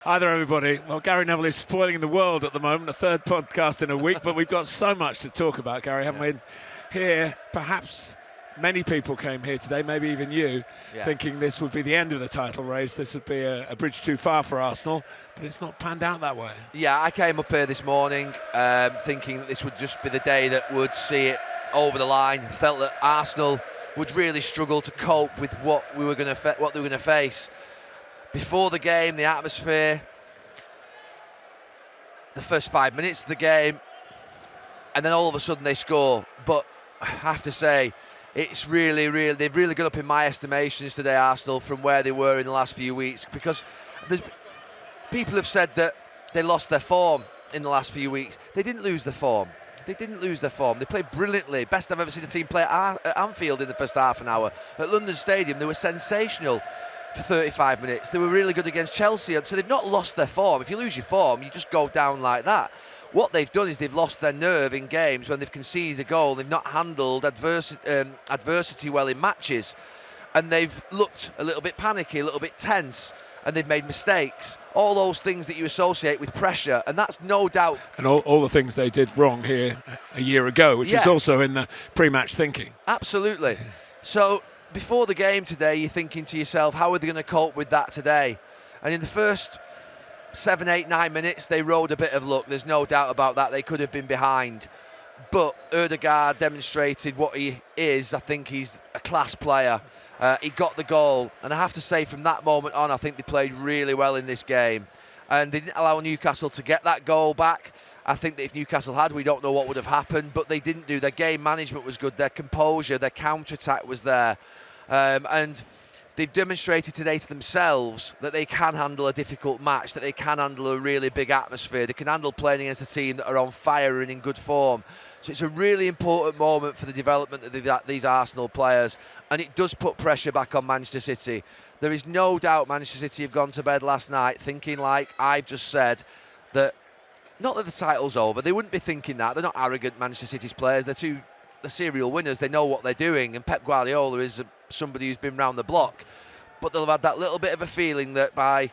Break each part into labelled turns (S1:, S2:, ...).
S1: Hi there, everybody. Well, Gary Neville is spoiling the world at the moment, a third podcast in a week, but we've got so much to talk about, Gary, haven't we? Here, perhaps many people came here today, maybe even you, thinking this would be the end of the title race. This would be a bridge too far for Arsenal, but it's not panned out that way.
S2: Yeah, I came up here this morning thinking that this would just be the day that would see it over the line. Felt that Arsenal would really struggle to cope with what they were going to face. Before the game, the atmosphere, the first 5 minutes of the game, and then all of a sudden they score. But I have to say, it's they've really gone up in my estimations today, Arsenal, from where they were in the last few weeks, because people have said that they lost their form in the last few weeks. They didn't lose their form. They played brilliantly. Best I've ever seen a team play at Anfield in the first half an hour. At London Stadium, they were sensational for 35 minutes. They were really good against Chelsea, and so they've not lost their form. If you lose your form, you just go down like that. What they've done is they've lost their nerve in games when they've conceded a goal. They've not handled adversity well in matches, and they've looked a little bit panicky, a little bit tense, and they've made mistakes. All those things that you associate with pressure, and that's no doubt.
S1: And all the things they did wrong here a year ago, which is also in the pre-match thinking.
S2: Absolutely. So before the game today, you're thinking to yourself, how are they going to cope with that today? And in the first 7, 8, 9 minutes, they rode a bit of luck. There's no doubt about that. They could have been behind. But Ødegaard demonstrated what he is. I think he's a class player. He got the goal. And I have to say, from that moment on, I think they played really well in this game. And they didn't allow Newcastle to get that goal back. I think that if Newcastle had, we don't know what would have happened. But they didn't do. Their game management was good. Their composure, their counter-attack was there. And they've demonstrated today to themselves that they can handle a difficult match, that they can handle a really big atmosphere. They can handle playing against a team that are on fire and in good form. So it's a really important moment for the development of these Arsenal players, and it does put pressure back on Manchester City. There is no doubt Manchester City have gone to bed last night thinking, like I've just said, that not that the title's over. They wouldn't be thinking that. They're not arrogant, Manchester City's players. They're serial winners. They know what they're doing, and Pep Guardiola is somebody who's been round the block. But they'll have had that little bit of a feeling that by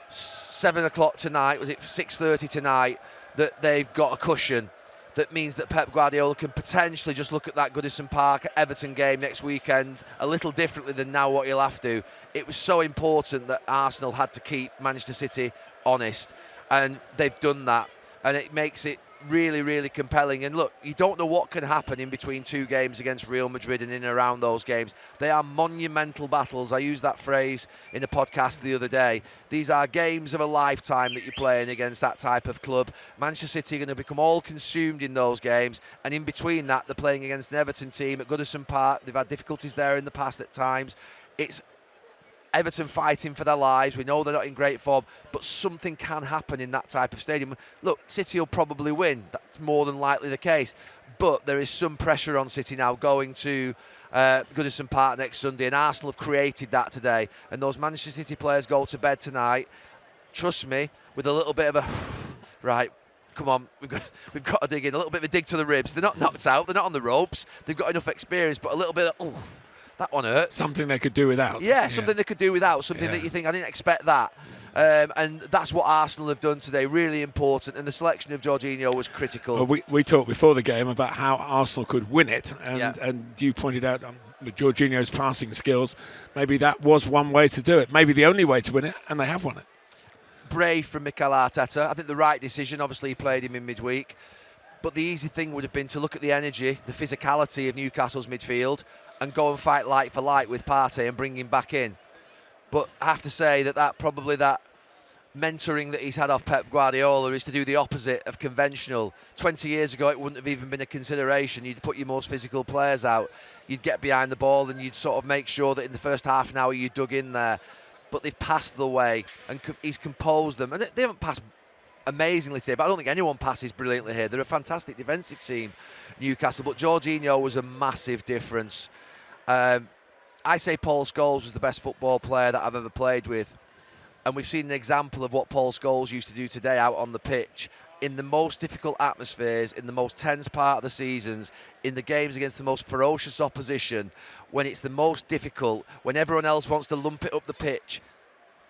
S2: 7 o'clock tonight, was it 6:30 tonight, that they've got a cushion. That means that Pep Guardiola can potentially just look at that Goodison Park Everton game next weekend a little differently than now what he'll have to. It was so important that Arsenal had to keep Manchester City honest, and they've done that, and it makes it really, really compelling. And look, you don't know what can happen in between two games against Real Madrid and in and around those games. They are monumental battles. I used that phrase in a podcast the other day. These are games of a lifetime that you're playing against that type of club. Manchester City are going to become all consumed in those games, and in between that, they're playing against an Everton team at Goodison Park. They've had difficulties there in the past at times. It's Everton fighting for their lives. We know they're not in great form, but something can happen in that type of stadium. Look, City will probably win. That's more than likely the case. But there is some pressure on City now going to Goodison Park next Sunday, and Arsenal have created that today. And those Manchester City players go to bed tonight, trust me, with a little bit of a, right, come on, we've got to dig in, a little bit of a dig to the ribs. They're not knocked out, they're not on the ropes, they've got enough experience, but a little bit of, that one hurt.
S1: Something they could do without.
S2: Yeah, something they could do without. Something that you think, I didn't expect that. And that's what Arsenal have done today. Really important. And the selection of Jorginho was critical.
S1: Well, we talked before the game about how Arsenal could win it. And you pointed out with Jorginho's passing skills, maybe that was one way to do it. Maybe the only way to win it, and they have won it.
S2: Brave from Mikel Arteta. I think the right decision. Obviously, he played him in midweek. But the easy thing would have been to look at the energy, the physicality of Newcastle's midfield, and go and fight light for light with Partey and bring him back in. But I have to say that mentoring that he's had off Pep Guardiola is to do the opposite of conventional. 20 years ago, it wouldn't have even been a consideration. You'd put your most physical players out. You'd get behind the ball and you'd sort of make sure that in the first half an hour you dug in there. But they've passed the way, and he's composed them. And they haven't passed amazingly today, but I don't think anyone passes brilliantly here. They're a fantastic defensive team, Newcastle, but Jorginho was a massive difference. I say Paul Scholes was the best football player that I've ever played with, and we've seen an example of what Paul Scholes used to do today out on the pitch. In the most difficult atmospheres, in the most tense part of the seasons, in the games against the most ferocious opposition, when it's the most difficult, when everyone else wants to lump it up the pitch,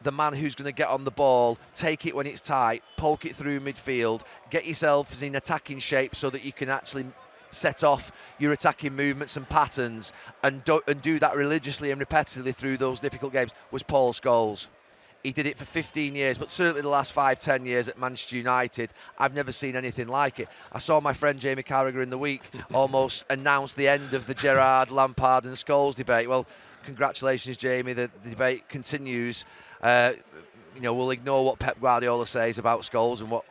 S2: the man who's going to get on the ball, take it when it's tight, poke it through midfield, get yourself in attacking shape so that you can actually set off your attacking movements and patterns and do that religiously and repetitively through those difficult games, was Paul Scholes. He did it for 15 years, but certainly the last 5-10 years at Manchester United, I've never seen anything like it. I saw my friend Jamie Carragher in the week almost announce the end of the Gerrard, Lampard and Scholes debate. Well, congratulations, Jamie. The debate continues. We'll ignore what Pep Guardiola says about Scholes and what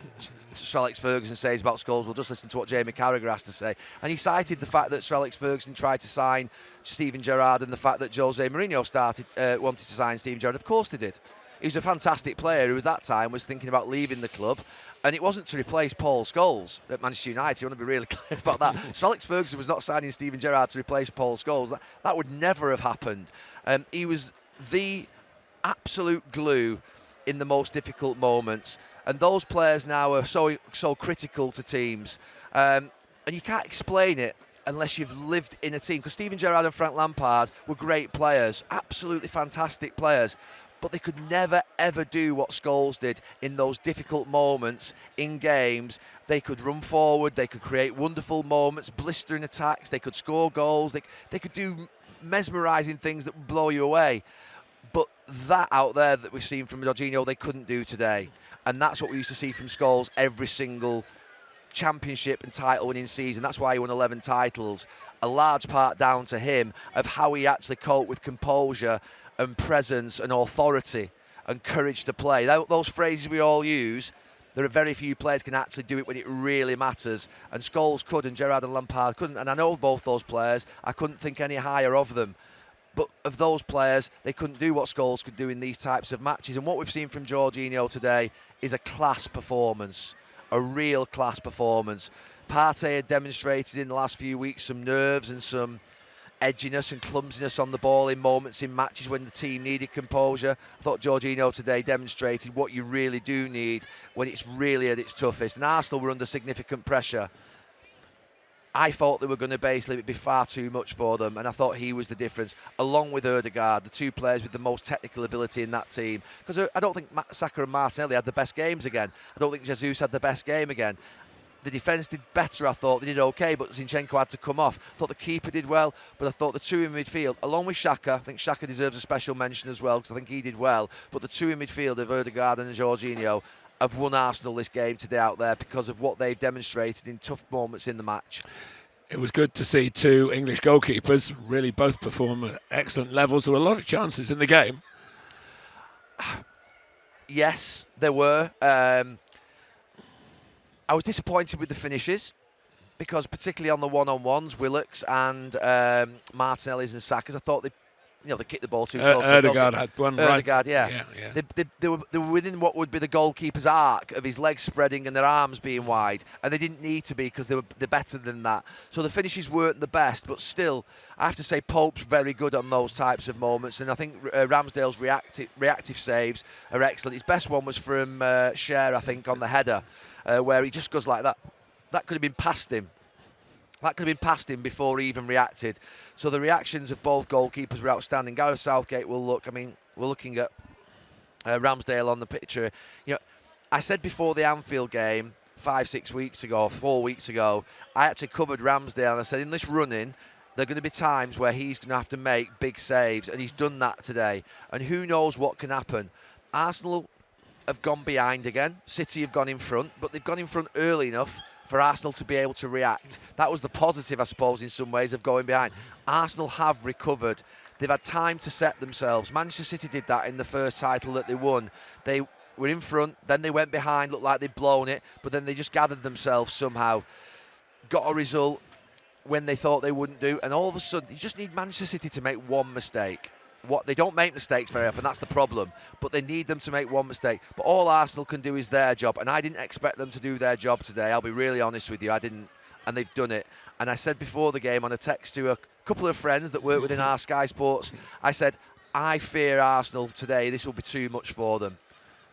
S2: Sir Alex Ferguson says about Scholes. We'll just listen to what Jamie Carragher has to say. And he cited the fact that Sir Alex Ferguson tried to sign Steven Gerrard and the fact that Jose Mourinho wanted to sign Steven Gerrard. Of course they did. He was a fantastic player who at that time was thinking about leaving the club, and it wasn't to replace Paul Scholes at Manchester United. I want to be really clear about that. Sir Alex Ferguson was not signing Steven Gerrard to replace Paul Scholes. That would never have happened. He was the absolute glue in the most difficult moments, and those players now are so critical to teams, and you can't explain it unless you've lived in a team, because Steven Gerrard and Frank Lampard were great players, absolutely fantastic players, but they could never ever do what Scholes did in those difficult moments in games. They could run forward, they could create wonderful moments, blistering attacks, they could score goals, they could do mesmerising things that would blow you away. But that out there that we've seen from Jorginho, they couldn't do today. And that's what we used to see from Scholes every single championship and title winning season. That's why he won 11 titles. A large part down to him of how he actually coped with composure and presence and authority and courage to play. Those phrases we all use, there are very few players can actually do it when it really matters. And Scholes could, and Gerrard and Lampard couldn't. And I know both those players. I couldn't think any higher of them. But of those players, they couldn't do what Scholes could do in these types of matches. And what we've seen from Jorginho today is a class performance, a real class performance. Partey had demonstrated in the last few weeks some nerves and some edginess and clumsiness on the ball in moments in matches when the team needed composure. I thought Jorginho today demonstrated what you really do need when it's really at its toughest. And Arsenal were under significant pressure. I thought they were going to basically be far too much for them, and I thought he was the difference, along with Ødegaard, the two players with the most technical ability in that team. Because I don't think Saka and Martinelli had the best games again. I don't think Jesus had the best game again. The defence did better, I thought. They did okay, but Zinchenko had to come off. I thought the keeper did well, but I thought the two in midfield, along with Xhaka, I think Xhaka deserves a special mention as well, because I think he did well, but the two in midfield of Ødegaard and Jorginho have won Arsenal this game today out there because of what they've demonstrated in tough moments in the match.
S1: It was good to see two English goalkeepers really both perform at excellent levels. There were a lot of chances in the game.
S2: Yes, there were. I was disappointed with the finishes because particularly on the one-on-ones, Willock's and Martinelli's and Saka's, I thought they kicked the ball too close.
S1: Ødegaard had one right.
S2: Ødegaard, yeah. They were within what would be the goalkeeper's arc of his legs spreading and their arms being wide, and they didn't need to be because they're better than that. So the finishes weren't the best, but still, I have to say Pope's very good on those types of moments, and I think Ramsdale's reactive saves are excellent. His best one was from Cher, I think, on the header, where he just goes like that. That could have been past him. That could have been past him before he even reacted. So the reactions of both goalkeepers were outstanding. Gareth Southgate will look, we're looking at Ramsdale on the picture. I said before the Anfield game 4 weeks ago, I actually covered Ramsdale and I said in this running, there are going to be times where he's going to have to make big saves, and he's done that today. And who knows what can happen. Arsenal have gone behind again. City have gone in front, but they've gone in front early enough for Arsenal to be able to react. That was the positive, I suppose, in some ways, of going behind. Arsenal have recovered. They've had time to set themselves. Manchester City did that in the first title that they won. They were in front, then they went behind, looked like they'd blown it, but then they just gathered themselves somehow, got a result when they thought they wouldn't do, and all of a sudden, you just need Manchester City to make one mistake. They don't make mistakes very often, that's the problem, but they need them to make one mistake. But all Arsenal can do is their job, and I didn't expect them to do their job today. I'll be really honest with you, I didn't, and they've done it. And I said before the game on a text to a couple of friends that work within our Sky Sports, I said, I fear Arsenal today, this will be too much for them.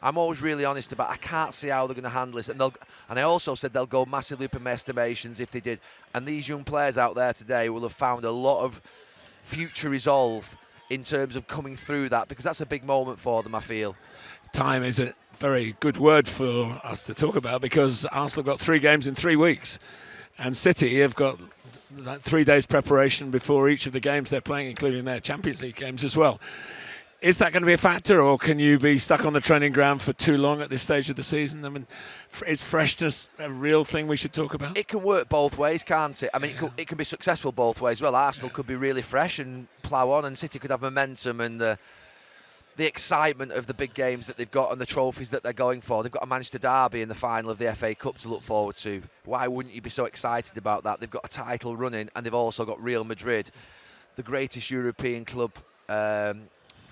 S2: I'm always really honest about I can't see how they're going to handle this. And I also said they'll go massively up in my estimations if they did. And these young players out there today will have found a lot of future resolve in terms of coming through that, because that's a big moment for them, I feel.
S1: Time is a very good word for us to talk about, because Arsenal got 3 games in 3 weeks, and City have got that 3 days preparation before each of the games they're playing, including their Champions League games as well. Is that going to be a factor, or can you be stuck on the training ground for too long at this stage of the season? I mean, is freshness a real thing we should talk about?
S2: It can work both ways, can't it? I mean, it can be successful both ways. Well, Arsenal could be really fresh and plough on, and City could have momentum and the excitement of the big games that they've got and the trophies that they're going for. They've got a Manchester derby in the final of the FA Cup to look forward to. Why wouldn't you be so excited about that? They've got a title running, and they've also got Real Madrid, the greatest European club,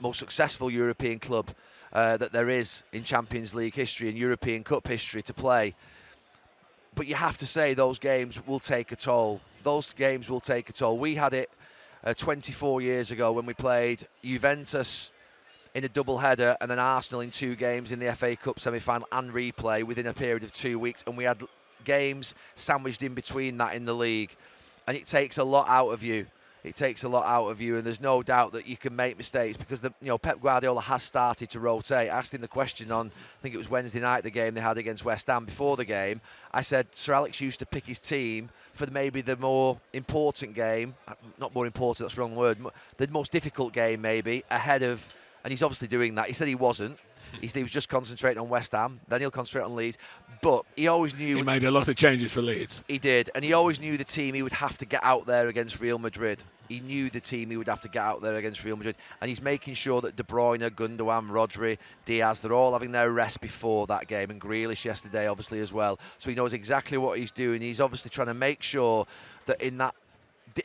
S2: most successful European club that there is in Champions League history and European Cup history to play. But you have to say those games will take a toll. Those games will take a toll. We had it 24 years ago when we played Juventus in a double header and then Arsenal in 2 games in the FA Cup semi-final and replay within a period of 2 weeks, and we had games sandwiched in between that in the league, and it takes a lot out of you. It takes a lot out of you, and there's no doubt that you can make mistakes, because Pep Guardiola has started to rotate. I asked him the question on, I think it was Wednesday night, the game they had against West Ham before the game. I said Sir Alex used to pick his team for maybe the more important game, not more important, that's the wrong word, the most difficult game maybe, ahead of, and he's obviously doing that. He said he wasn't. He was just concentrating on West Ham, then he'll concentrate on Leeds. But he always knew...
S1: He made a lot of changes for Leeds.
S2: He did, and he always knew the team he would have to get out there against Real Madrid. He knew the team he would have to get out there against Real Madrid, and he's making sure that De Bruyne, Gundogan, Rodri, Diaz, they're all having their rest before that game, and Grealish yesterday obviously as well. So he knows exactly what he's doing. He's obviously trying to make sure that in that...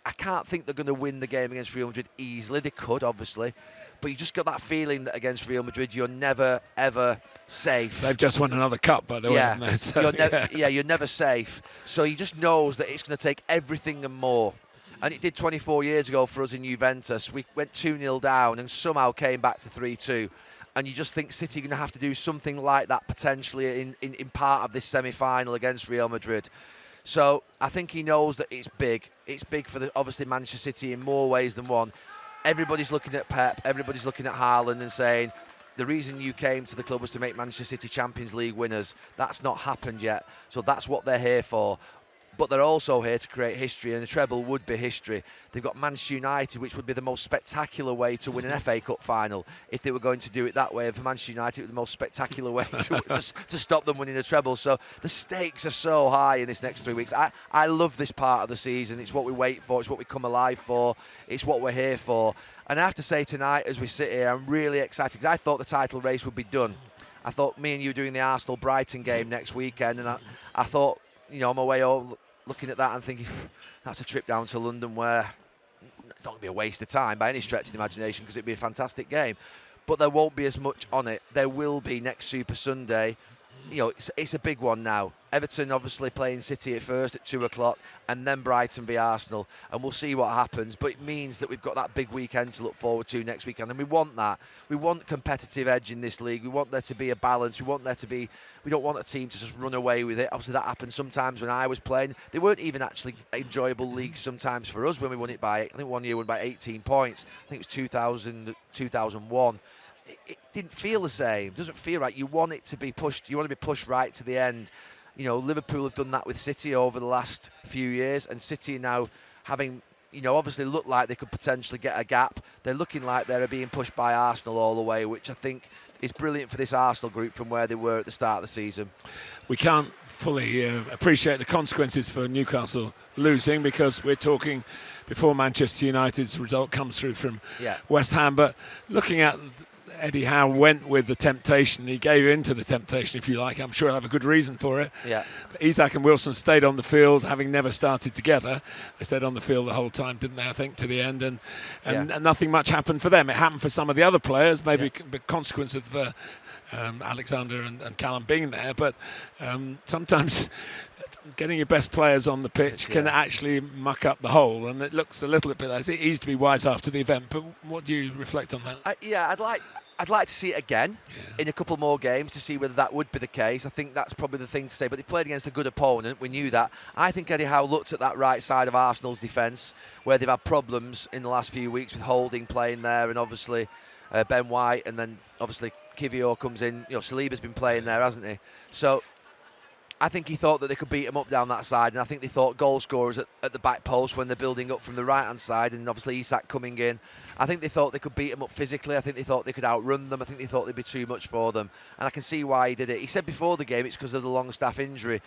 S2: I can't think they're going to win the game against Real Madrid easily. They could, obviously. But you just got that feeling that against Real Madrid, you're never, ever safe.
S1: They've just won another cup, by the way.
S2: Yeah,
S1: so,
S2: you're never safe. So he just knows that it's going to take everything and more. And it did 24 years ago for us in Juventus. We went 2-0 down and somehow came back to 3-2. And you just think City are going to have to do something like that potentially in part of this semi-final against Real Madrid. So I think he knows that it's big. It's big for obviously Manchester City in more ways than one. Everybody's looking at Pep, everybody's looking at Haaland and saying, the reason you came to the club was to make Manchester City Champions League winners. That's not happened yet. So that's what they're here for. But they're also here to create history, and the treble would be history. They've got Manchester United, which would be the most spectacular way to win an FA Cup final if they were going to do it that way. And for Manchester United, it would be the most spectacular way to stop them winning a treble. So the stakes are so high in this next 3 weeks. I love this part of the season. It's what we wait for. It's what we come alive for. It's what we're here for. And I have to say tonight, as we sit here, I'm really excited, because I thought the title race would be done. I thought me and you doing the Arsenal-Brighton game next weekend, and I thought, on my way home, looking at that and thinking, that's a trip down to London where it's not going to be a waste of time by any stretch of the imagination, because it'd be a fantastic game. But there won't be as much on it. There will be next Super Sunday. It's a big one now. Everton obviously playing City at first at 2 o'clock, and then Brighton v Arsenal, and we'll see what happens. But it means that we've got that big weekend to look forward to next weekend, and we want that. We want competitive edge in this league. We want there to be a balance. We don't want a team to just run away with it. Obviously that happened sometimes when I was playing. They weren't even actually enjoyable leagues sometimes for us when we won it by, I think one year we won by 18 points. I think it was 2001. It didn't feel the same. It doesn't feel right. You want it to be pushed. You want to be pushed right to the end. Liverpool have done that with City over the last few years, and City now having, obviously look like they could potentially get a gap. They're looking like they're being pushed by Arsenal all the way, which I think is brilliant for this Arsenal group from where they were at the start of the season.
S1: We can't fully appreciate the consequences for Newcastle losing, because we're talking before Manchester United's result comes through from West Ham. But looking at Eddie Howe went with the temptation. He gave in to the temptation, if you like. I'm sure he'll have a good reason for it.
S2: Yeah.
S1: But Isak and Wilson stayed on the field, having never started together. They stayed on the field the whole time, didn't they, I think, to the end. And nothing much happened for them. It happened for some of the other players, maybe a consequence of Alexander and Callum being there. But sometimes getting your best players on the pitch can actually muck up the whole. And it looks a little bit like it's easy to be wise after the event. But what do you reflect on that?
S2: I'd like to see it again in a couple more games to see whether that would be the case. I think that's probably the thing to say. But they played against a good opponent. We knew that. I think Eddie Howe looked at that right side of Arsenal's defence, where they've had problems in the last few weeks with Holding playing there, and obviously Ben White, and then obviously Kivior comes in. Saliba's been playing there, hasn't he? So I think he thought that they could beat him up down that side, and I think they thought goal scorers at the back post when they're building up from the right-hand side, and obviously Isak coming in. I think they thought they could beat him up physically. I think they thought they could outrun them. I think they thought they'd be too much for them, and I can see why he did it. He said before the game it's because of the long-staff injury.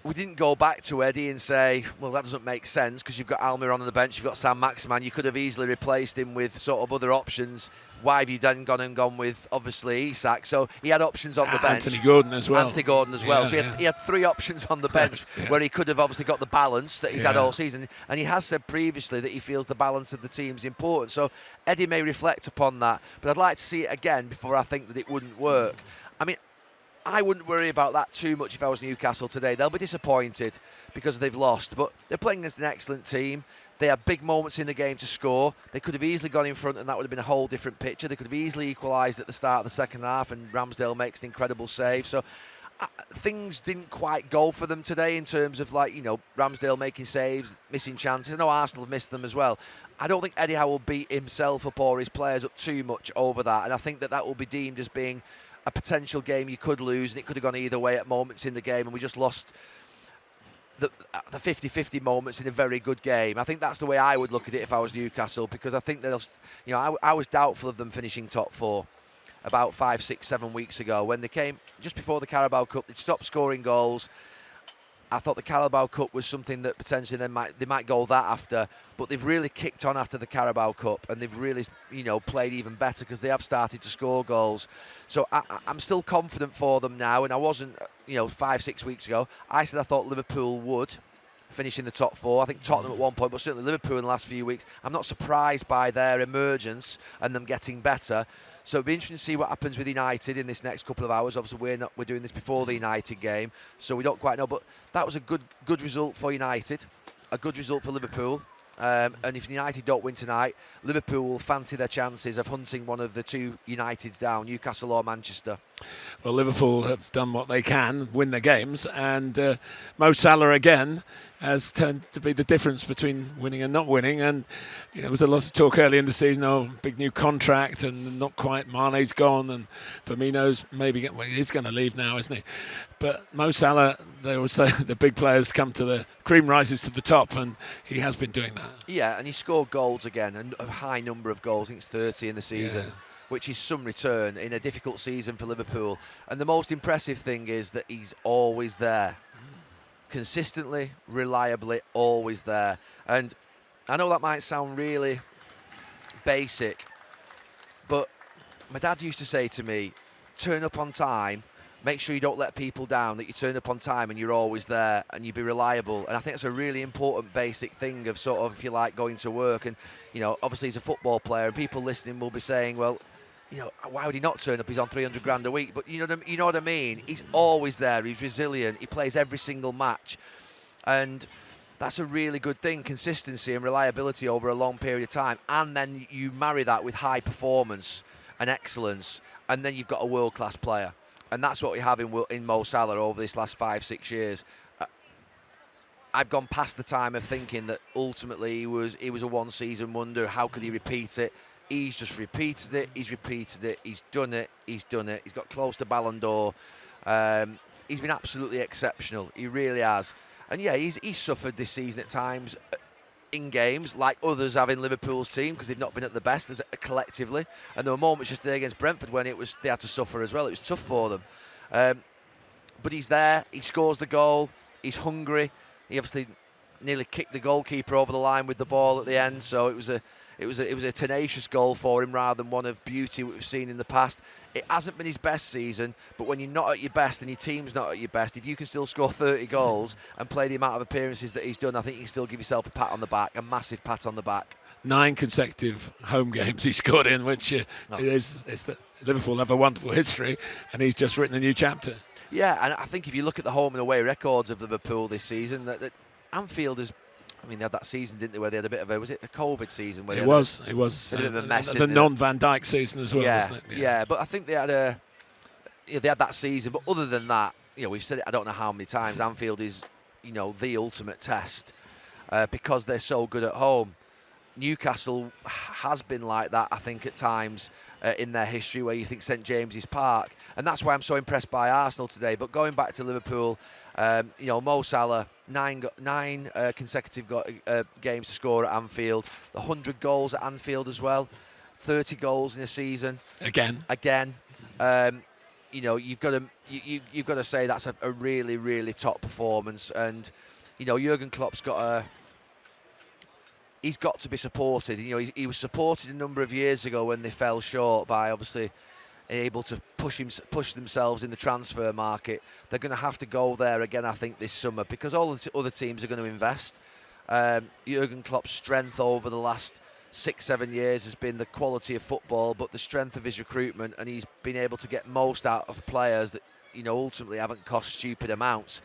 S2: We didn't go back to Eddie and say, well, that doesn't make sense because you've got Almiron on the bench, you've got Sam Maximan. You could have easily replaced him with sort of other options. Why have you then gone with, obviously, Isak? So he had options on the bench.
S1: Anthony Gordon as well.
S2: So he had 3 options on the bench where he could have obviously got the balance that he's had all season. And he has said previously that he feels the balance of the team's important. So Eddie may reflect upon that. But I'd like to see it again before I think that it wouldn't work. I mean, I wouldn't worry about that too much if I was Newcastle today. They'll be disappointed because they've lost. But they're playing against an excellent team. They had big moments in the game to score. They could have easily gone in front and that would have been a whole different picture. They could have easily equalised at the start of the second half and Ramsdale makes an incredible save. So things didn't quite go for them today in terms of Ramsdale making saves, missing chances. I know Arsenal have missed them as well. I don't think Eddie Howe will beat himself up or his players up too much over that. And I think that will be deemed as being a potential game you could lose, and it could have gone either way at moments in the game, and we just lost the 50-50 moments in a very good game. I think that's the way I would look at it if I was Newcastle, because I think they'll, I was doubtful of them finishing top 4 about 5, 6, 7 weeks ago when they came just before the Carabao Cup. They'd stopped scoring goals. I thought the Carabao Cup was something that potentially they might go that after, but they've really kicked on after the Carabao Cup, and they've really played even better because they have started to score goals. So I'm still confident for them now, and I wasn't 5, 6 weeks ago. I said I thought Liverpool would finish in the top 4. I think Tottenham at one point, but certainly Liverpool in the last few weeks. I'm not surprised by their emergence and them getting better. So it'll be interesting to see what happens with United in this next couple of hours. Obviously, we're doing this before the United game, so we don't quite know. But that was a good result for United, a good result for Liverpool. And if United don't win tonight, Liverpool will fancy their chances of hunting one of the 2 Uniteds down, Newcastle or Manchester.
S1: Well, Liverpool have done what they can, win their games, and Mo Salah again has turned to be the difference between winning and not winning. And there was a lot of talk early in the season, big new contract, and not quite. Mane's gone, and Firmino's maybe he's going to leave now, isn't he? But Mo Salah, they always say the big players come to the cream rises to the top, and he has been doing that. Yeah,
S2: and he scored goals again, and a high number of goals. I think it's 30 in the season. Yeah. Which is some return in a difficult season for Liverpool. And the most impressive thing is that he's always there. Consistently, reliably, always there. And I know that might sound really basic, but my dad used to say to me, turn up on time, make sure you don't let people down, that you turn up on time and you're always there and you be reliable. And I think it's a really important basic thing of sort of, if you like, going to work. And, obviously he's a football player and people listening will be saying, well, why would he not turn up? He's on 300 grand a week. But you know what I mean? He's always there. He's resilient. He plays every single match. And that's a really good thing, consistency and reliability over a long period of time. And then you marry that with high performance and excellence. And then you've got a world-class player. And that's what we have in Mo Salah over this last 5, 6 years. I've gone past the time of thinking that ultimately he was a one-season wonder. How could he repeat it? He's just repeated it. He's done it. He's got close to Ballon d'Or. He's been absolutely exceptional. He really has. And yeah, he's suffered this season at times in games, like others have in Liverpool's team, because they've not been at the best collectively. And there were moments yesterday against Brentford when they had to suffer as well. It was tough for them. But he's there. He scores the goal. He's hungry. He obviously nearly kicked the goalkeeper over the line with the ball at the end. So it was a tenacious goal for him rather than one of beauty we've seen in the past. It hasn't been his best season, but when you're not at your best and your team's not at your best, if you can still score 30 goals and play the amount of appearances that he's done, I think you can still give yourself a pat on the back, a massive pat on the back. 9
S1: consecutive home games he scored in, which is that Liverpool have a wonderful history, and he's just written a new chapter.
S2: Yeah, and I think if you look at the home and away records of Liverpool this season, that Anfield is I mean, they had that season, didn't they, where they had a bit of was it a COVID season? Where
S1: It was
S2: a bit of a mess,
S1: the non-Van Dijk season as well, wasn't it?
S2: Yeah, but I think they had they had that season. But other than that, we've said it I don't know how many times, Anfield is, the ultimate test because they're so good at home. Newcastle has been like that, I think, at times in their history, where you think St James's Park, and that's why I'm so impressed by Arsenal today. But going back to Liverpool, Mo Salah, nine consecutive games to score at Anfield, 100 goals at Anfield as well, 30 goals in a season. Again. You've got to say that's a really, really top performance, and Jurgen Klopp's he's got to be supported. He was supported a number of years ago when they fell short by obviously able to push themselves in the transfer market. They're going to have to go there again, I think, this summer, because all the other teams are going to invest. Jurgen Klopp's strength over the last 6-7 years has been the quality of football, but the strength of his recruitment, and he's been able to get most out of players that ultimately haven't cost stupid amounts.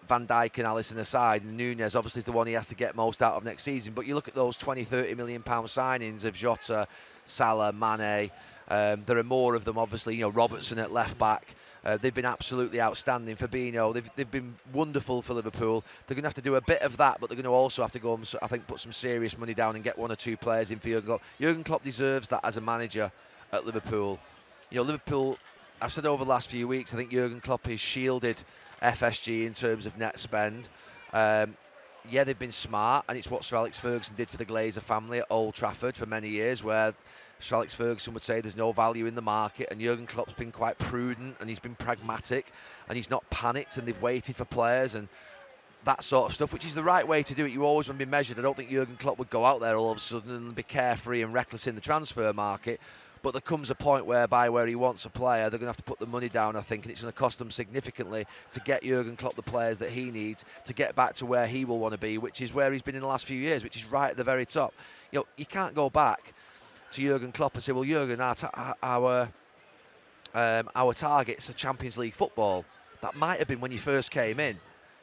S2: Van Dijk and Alisson aside, and Núñez obviously is the one he has to get most out of next season. But you look at those 20-30 million pound signings of Jota, Salah, Mane. There are more of them, obviously. Robertson at left back. They've been absolutely outstanding. Fabinho, they've been wonderful for Liverpool. They're going to have to do a bit of that, but they're going to also have to go and, I think, put some serious money down and get one or two players in for Jurgen Klopp. Jurgen Klopp deserves that as a manager at Liverpool. Liverpool, I've said over the last few weeks, I think Jurgen Klopp has shielded FSG in terms of net spend. They've been smart, and it's what Sir Alex Ferguson did for the Glazer family at Old Trafford for many years, where Sir Alex Ferguson would say there's no value in the market, and Jurgen Klopp's been quite prudent, and he's been pragmatic, and he's not panicked, and they've waited for players and that sort of stuff, which is the right way to do it. You always want to be measured. I don't think Jurgen Klopp would go out there all of a sudden and be carefree and reckless in the transfer market. But there comes a point where he wants a player, they're going to have to put the money down, I think, and it's going to cost them significantly to get Jurgen Klopp the players that he needs to get back to where he will want to be, which is where he's been in the last few years, which is right at the very top. You can't go back to Jurgen Klopp and say, well, Jurgen, our target's a Champions League football. That might have been when you first came in,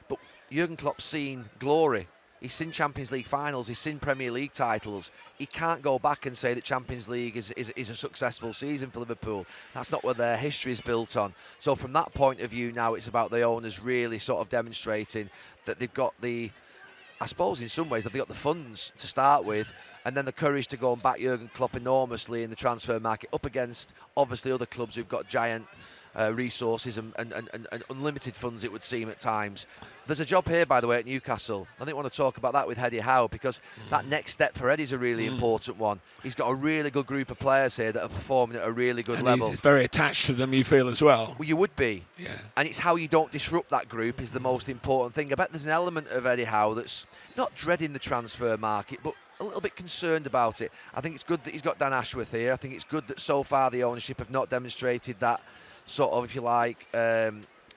S2: but Jurgen Klopp's seen glory. He's seen Champions League finals. He's seen Premier League titles. He can't go back and say that Champions League is a successful season for Liverpool. That's not what their history is built on. So from that point of view now, it's about the owners really sort of demonstrating that they've got I suppose in some ways, they've got the funds to start with, and then the courage to go and back Jurgen Klopp enormously in the transfer market up against obviously other clubs who've got giant resources and unlimited funds, it would seem at times. There's a job here, by the way, at Newcastle. I think I want to talk about that with Eddie Howe, because that next step for Eddie's a really important one. He's got a really good group of players here that are performing at a really good level.
S1: He's very attached to them, you feel, as well.
S2: Well, you would be.
S1: Yeah.
S2: And it's how you don't disrupt that group is the most important thing. I bet there's an element of Eddie Howe that's not dreading the transfer market, but a little bit concerned about it. I think it's good that he's got Dan Ashworth here. I think it's good that so far the ownership have not demonstrated that sort of, if you like,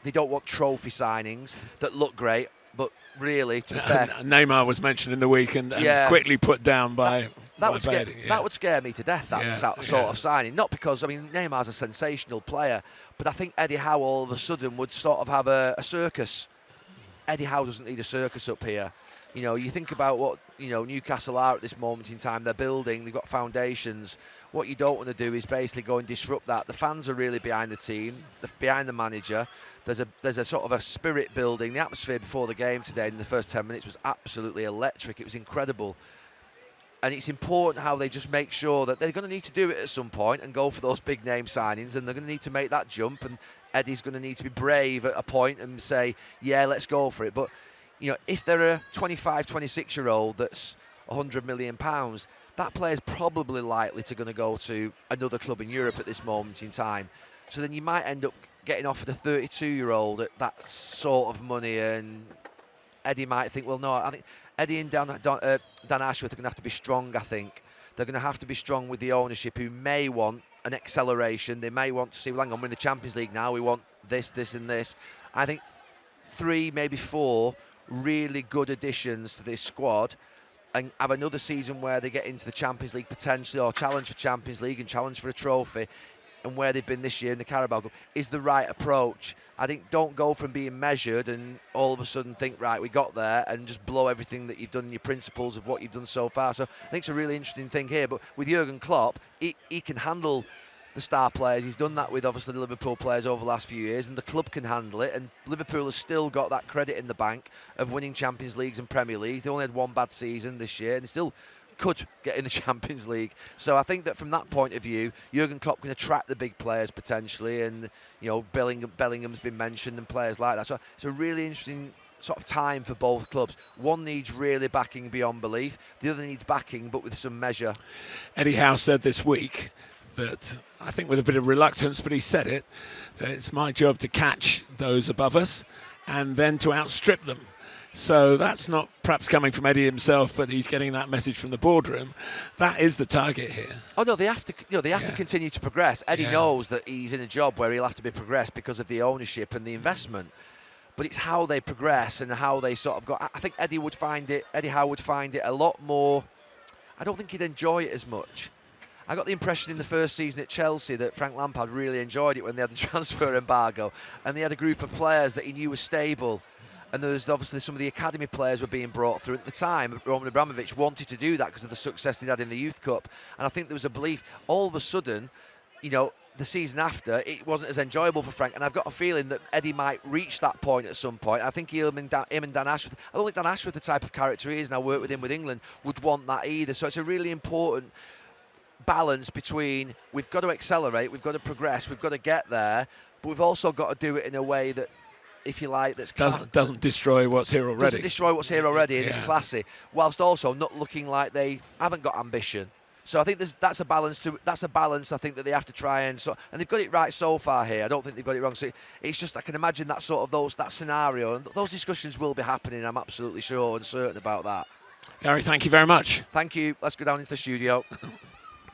S2: they don't want trophy signings that look great, but really, to be fair,
S1: Neymar was mentioned in the week and quickly put down by
S2: that would scare me to death, that sort of signing. Not because, Neymar's a sensational player, but I think Eddie Howe all of a sudden would sort of have a circus. Eddie Howe doesn't need a circus up here. You think about what Newcastle are at this moment in time. They're building, they've got foundations. What you don't want to do is basically go and disrupt that. The fans are really behind the team, behind the manager. There's a sort of a spirit building. The atmosphere before the game today in the first 10 minutes was absolutely electric. It was incredible. And it's important how they just make sure that they're going to need to do it at some point and go for those big name signings, and they're going to need to make that jump, and Eddie's going to need to be brave at a point and say, yeah, let's go for it. But if they're a 25, 26-year-old that's £100 million, that player's probably likely to going to go to another club in Europe at this moment in time. So then you might end up getting offered a 32-year-old at that sort of money, and Eddie might think, well, no, I think Eddie and Dan Ashworth are going to have to be strong, I think. They're going to have to be strong with the ownership, who may want an acceleration. They may want to see, well, hang on, we're in the Champions League now, we want this, this and this. I think 3, maybe 4 really good additions to this squad, and have another season where they get into the Champions League potentially, or challenge for Champions League and challenge for a trophy. and where they've been this year in the Carabao Cup is the right approach. I think don't go from being measured and all of a sudden think, right, we got there, and just blow everything that you've done in your principles of what you've done so far. So I think it's a really interesting thing here. But with Jurgen Klopp, he can handle the star players. He's done that with obviously the Liverpool players over the last few years, and the club can handle it. And Liverpool has still got that credit in the bank of winning Champions Leagues and Premier Leagues. They only had one bad season this year, and they still could get in the Champions League. So I think that from that point of view, Jurgen Klopp can attract the big players potentially, and Bellingham's been mentioned and players like that. So it's a really interesting sort of time for both clubs. One needs really backing beyond belief. The other needs backing, but with some measure.
S1: Eddie Howe said this week that, I think with a bit of reluctance, but he said it, that it's my job to catch those above us and then to outstrip them. So that's not perhaps coming from Eddie himself, but he's getting that message from the boardroom. That is the target here.
S2: Oh no, they have to. They have to continue to progress. Eddie knows that he's in a job where he'll have to be progressed because of the ownership and the investment. But it's how they progress and how they sort of go. I think Eddie Howe would find it a lot more. I don't think he'd enjoy it as much. I got the impression in the first season at Chelsea that Frank Lampard really enjoyed it when they had the transfer embargo, and they had a group of players that he knew were stable. And there was obviously some of the academy players were being brought through at the time. Roman Abramovich wanted to do that because of the success they had in the Youth Cup. And I think there was a belief, all of a sudden, the season after, it wasn't as enjoyable for Frank. And I've got a feeling that Eddie might reach that point at some point. I think him and Dan Ashworth, I don't think Dan Ashworth, the type of character he is, and I work with him with England, would want that either. So it's a really important balance between we've got to accelerate, we've got to progress, we've got to get there, but we've also got to do it in a way that, if you like, that's
S1: doesn't destroy what's here already.
S2: Doesn't destroy what's here already, and it's classy, whilst also not looking like they haven't got ambition. So I think that's a balance. I think that they have to try and they've got it right so far here. I don't think they've got it wrong. So it's just I can imagine that that scenario, and those discussions will be happening. I'm absolutely sure and certain about that.
S1: Gary, thank you very much.
S2: Thank you. Let's go down into the studio.